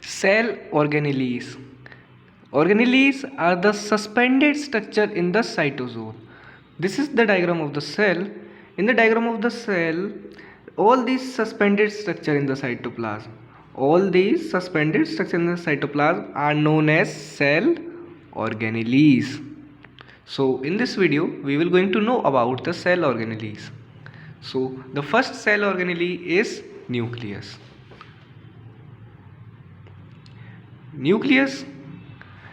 Cell organelles. Organelles are the suspended structure in the cytosol. This is the diagram of the cell. In the diagram of the cell, all these suspended structure in the cytoplasm, are known as cell organelles. So in this video, we will going to know about the cell organelles. So the first cell organelle is nucleus. Nucleus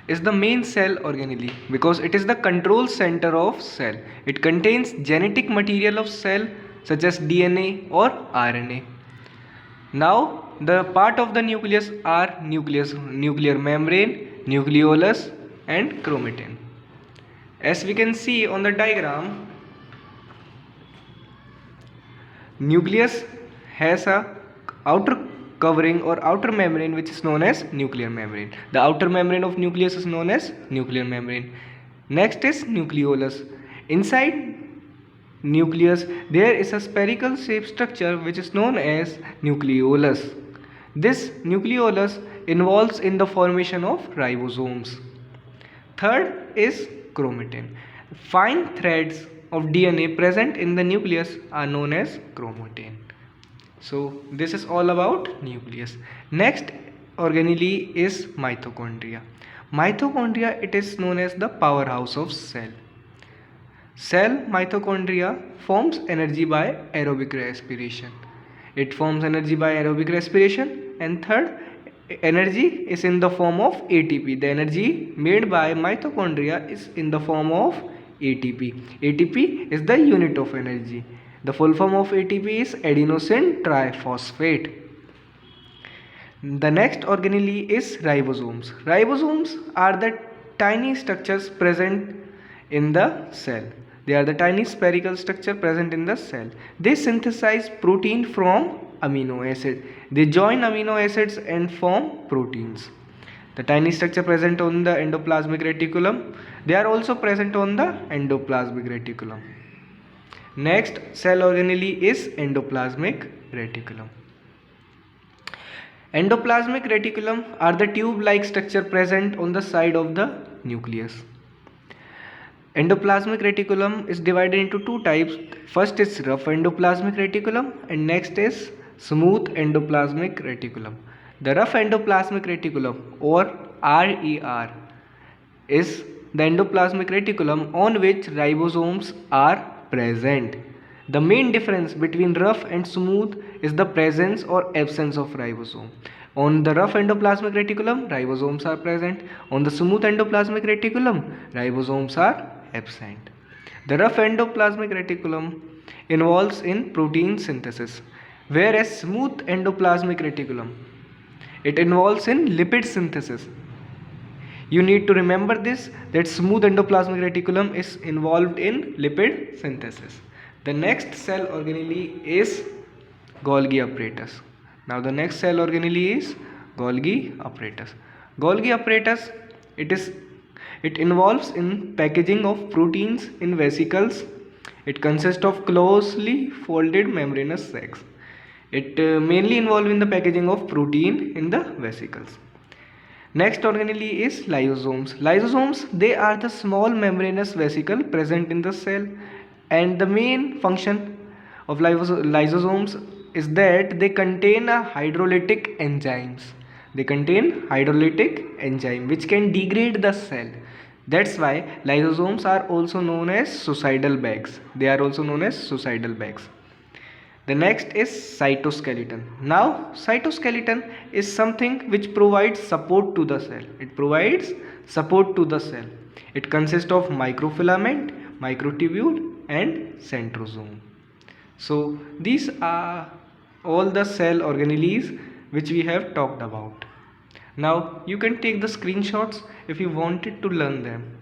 is the main cell organelle because it is the control center of cell. It contains genetic material of cell such as DNA or RNA. Now the part of the nucleus are nuclear membrane, nucleolus and chromatin. As we can see on the diagram, nucleus has a outer covering or outer membrane which is known as nuclear membrane. The outer membrane of nucleus is known as nuclear membrane. Next is nucleolus. Inside nucleus there is a spherical shaped structure which is known as nucleolus. This nucleolus involves in the formation of ribosomes. Third is chromatin. Fine threads of DNA present in the nucleus are known as chromatin. So this is all about nucleus. Next organelle is mitochondria. Mitochondria, it is known as the powerhouse of cell. Cell mitochondria forms energy by aerobic respiration. It forms energy by aerobic respiration, and third, energy is in the form of ATP. The energy made by mitochondria is in the form of ATP. ATP is the unit of energy. The full form of ATP is adenosine triphosphate. The next organelle is ribosomes. Ribosomes are the tiny structures present in the cell. They are the tiny spherical structure present in the cell. They synthesize protein from amino acid. They join amino acids and form proteins. The tiny structure present on the endoplasmic reticulum. They are also present on the endoplasmic reticulum. Next cell organelle is endoplasmic reticulum. Endoplasmic reticulum are the tube-like structure present on the side of the nucleus. Endoplasmic reticulum is divided into two types. First is rough endoplasmic reticulum and next is smooth endoplasmic reticulum. The rough endoplasmic reticulum or RER is the endoplasmic reticulum on which ribosomes are present. The main difference between rough and smooth is the presence or absence of ribosome. On the rough endoplasmic reticulum, ribosomes are present. On the smooth endoplasmic reticulum, ribosomes are absent. The rough endoplasmic reticulum involves in protein synthesis, whereas smooth endoplasmic reticulum, it involves in lipid synthesis. You need to remember this, that smooth endoplasmic reticulum is involved in lipid synthesis. The next cell organelle is Golgi apparatus. Now the next cell organelle is Golgi apparatus. Golgi apparatus, it involves in packaging of proteins in vesicles. It consists of closely folded membranous sacs. It mainly involves in the packaging of protein in the vesicles. Next organelle is lysosomes. Lysosomes, they are the small membranous vesicle present in the cell, and the main function of lysosomes is that they contain hydrolytic enzymes. They contain hydrolytic enzyme which can degrade the cell. That's why lysosomes are also known as suicidal bags. They are also known as suicidal bags. The next is cytoskeleton. Now cytoskeleton is something which provides support to the cell. It provides support to the cell. It consists of microfilament, microtubule and centrosome. So these are all the cell organelles which we have talked about. Now you can take the screenshots if you wanted to learn them.